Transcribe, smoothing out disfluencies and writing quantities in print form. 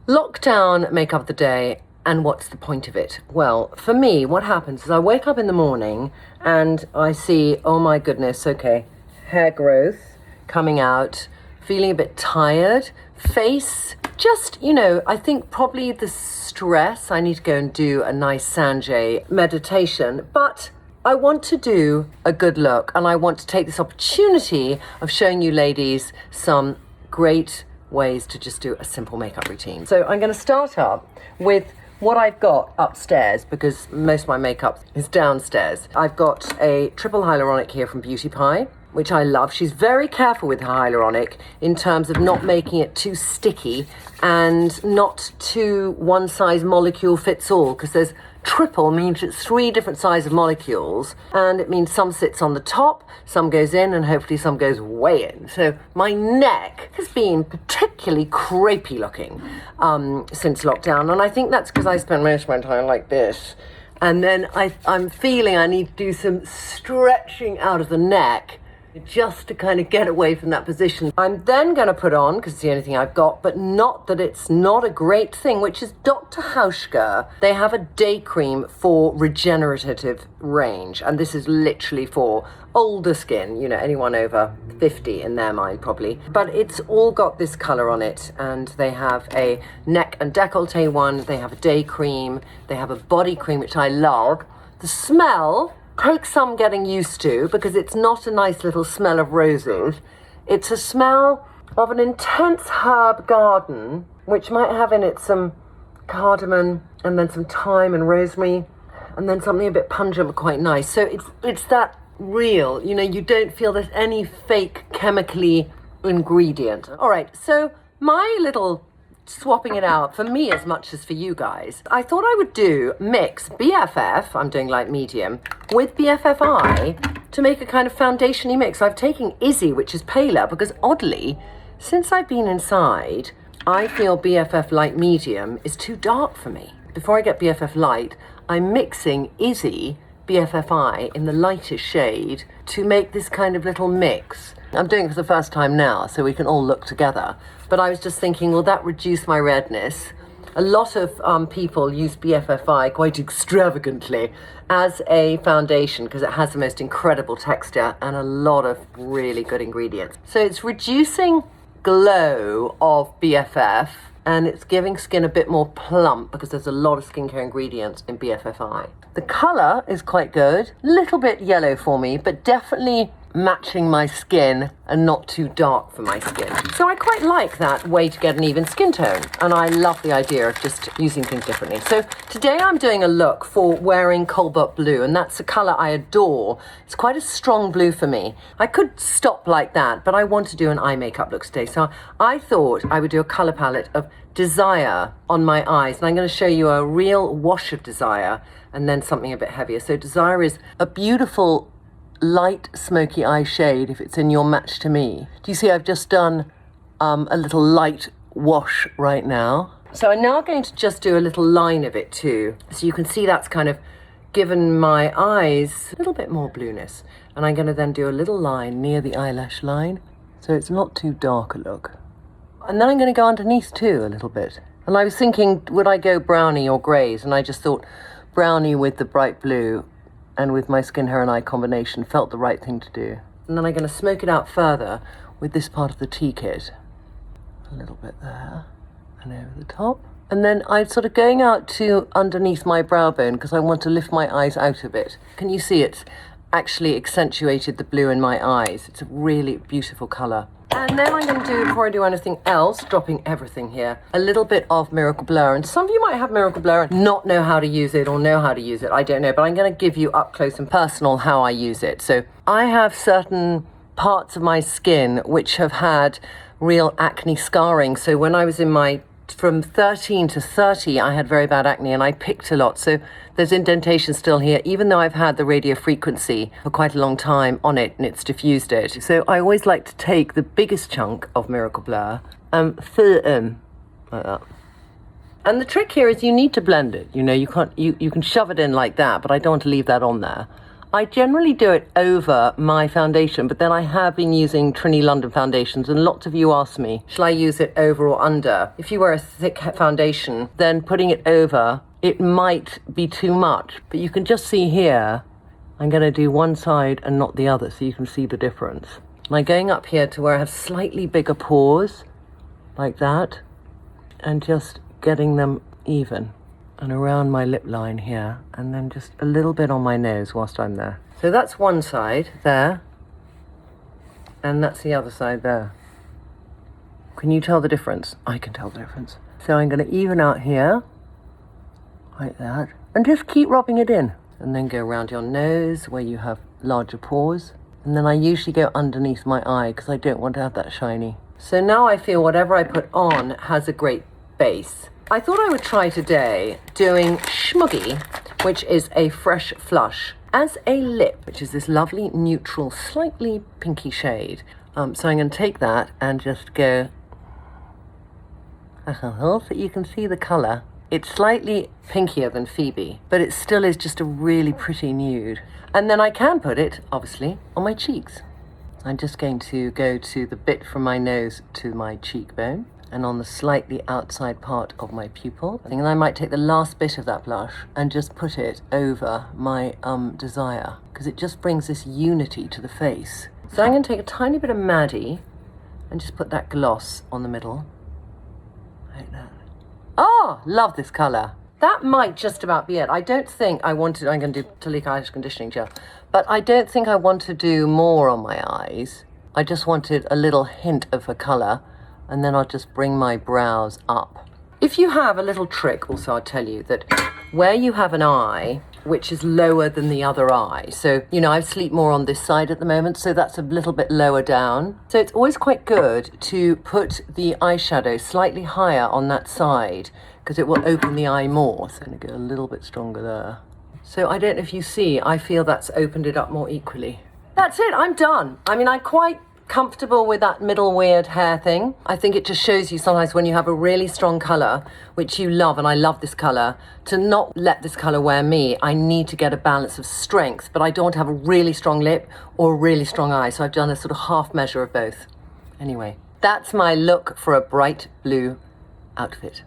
Lockdown makeup of the day, and what's the point of it? Well, for me, what happens is I wake up in the morning and I see, oh my goodness, okay, hair growth coming out, feeling a bit tired, face, just, I think probably the stress, I need to go and do a nice Sanjay meditation, but I want to do a good look, and I want to take this opportunity of showing you ladies some great ways to just do a simple makeup routine. So I'm going to start up with what I've got upstairs, because most of my makeup is downstairs. I've got a triple hyaluronic here from Beauty Pie, which I love. She's very careful with her hyaluronic in terms of not making it too sticky and not too one size molecule fits all, because there's triple means it's 3 different sizes of molecules, and it means some sits on the top, some goes in, and hopefully some goes way in. So my neck has been particularly crepey looking since lockdown, and I think that's because I spend most of my time like this, and then I'm feeling I need to do some stretching out of the neck just to kind of get away from that position. I'm then going to put on, because it's the only thing I've got, but not that it's not a great thing, which is Dr Hauschka. They have a day cream for regenerative range, and this is literally for older skin, anyone over 50 in their mind probably. But it's all got this colour on it, and they have a neck and décolleté one, they have a day cream, they have a body cream, which I love. The smell takes some getting used to, because it's not a nice little smell of roses. It's a smell of an intense herb garden, which might have in it some cardamom and then some thyme and rosemary, and then something a bit pungent but quite nice. So it's that real, you don't feel there's any fake chemically ingredient. All right, so my little swapping it out for me as much as for you guys, I thought I would mix BFF, I'm doing light medium, with BFFI to make a kind of foundation-y mix. I've taken Izzy, which is paler, because oddly, since I've been inside, I feel BFF light medium is too dark for me. Before I get BFF light, I'm mixing Izzy BFFI in the lightest shade to make this kind of little mix. I'm doing it for the first time now, so we can all look together. But I was just thinking, will that reduce my redness? A lot of people use BFFI quite extravagantly as a foundation, because it has the most incredible texture and a lot of really good ingredients. So it's reducing glow of BFF, and it's giving skin a bit more plump, because there's a lot of skincare ingredients in BFFI. The colour is quite good, a little bit yellow for me, but definitely matching my skin and not too dark for my skin. So I quite like that way to get an even skin tone, and I love the idea of just using things differently. So today I'm doing a look for wearing Cobalt Blue, and that's a colour I adore. It's quite a strong blue for me. I could stop like that, but I want to do an eye makeup look today, so I thought I would do a colour palette of Desire on my eyes, and I'm going to show you a real wash of Desire and then something a bit heavier. So Desire is a beautiful light smoky eye shade, if it's in your match to me. Do you see I've just done a little light wash right now? So I'm now going to just do a little line of it too, so you can see that's kind of given my eyes a little bit more blueness. And I'm going to then do a little line near the eyelash line, so it's not too dark a look. And then I'm going to go underneath too a little bit. And I was thinking, would I go brownie or greys? And I just thought brownie with the bright blue and with my skin, hair and eye combination felt the right thing to do. And then I'm going to smoke it out further with this part of the tea kit. A little bit there and over the top. And then I'm sort of going out to underneath my brow bone, because I want to lift my eyes out of it. Can you see it's actually accentuated the blue in my eyes? It's a really beautiful colour. And then I'm going to do, before I do anything else, dropping everything here, a little bit of Miracle Blur. And some of you might have Miracle Blur and not know how to use it or know how to use it. I don't know, but I'm going to give you up close and personal how I use it. So I have certain parts of my skin which have had real acne scarring. So when I was in from 13 to 30, I had very bad acne and I picked a lot. So there's indentation still here, even though I've had the radio frequency for quite a long time on it and it's diffused it. So I always like to take the biggest chunk of Miracle Blur and fill it in like that. And the trick here is you need to blend it. You can shove it in like that, but I don't want to leave that on there. I generally do it over my foundation, but then I have been using Trinny London foundations, and lots of you ask me, shall I use it over or under? If you wear a thick foundation, then putting it over, it might be too much. But you can just see here, I'm going to do one side and not the other, so you can see the difference. And I'm going up here to where I have slightly bigger pores, like that, and just getting them even. And around my lip line here, and then just a little bit on my nose whilst I'm there. So that's one side there, and that's the other side there. Can you tell the difference? I can tell the difference. So I'm going to even out here, like that, and just keep rubbing it in. And then go around your nose where you have larger pores. And then I usually go underneath my eye because I don't want to have that shiny. So now I feel whatever I put on has a great base. I thought I would try today doing Smoggy, which is a fresh flush, as a lip, which is this lovely neutral, slightly pinky shade. So I'm going to take that and just go, so you can see the colour. It's slightly pinkier than Phoebe, but it still is just a really pretty nude. And then I can put it, obviously, on my cheeks. I'm just going to go to the bit from my nose to my cheekbone, and on the slightly outside part of my pupil. I think I might take the last bit of that blush and just put it over my desire, because it just brings this unity to the face. So I'm going to take a tiny bit of Maddie and just put that gloss on the middle, like that. Oh, love this colour. That might just about be it. I don't think I wanted, I'm going to do Talika Eyelash Conditioning Gel, but I don't think I want to do more on my eyes. I just wanted a little hint of a colour, and then I'll just bring my brows up. If you have a little trick, also I'll tell you that where you have an eye which is lower than the other eye, so, you know, I sleep more on this side at the moment, so that's a little bit lower down. So it's always quite good to put the eyeshadow slightly higher on that side, because it will open the eye more. So I'm going to go a little bit stronger there. So I don't know if you see, I feel that's opened it up more equally. That's it, I'm done. I mean, I'm quite comfortable with that middle weird hair thing. I think it just shows you sometimes when you have a really strong colour, which you love, and I love this colour, to not let this colour wear me. I need to get a balance of strength, but I don't want to have a really strong lip or a really strong eye, so I've done a sort of half measure of both. Anyway, that's my look for a bright blue outfit.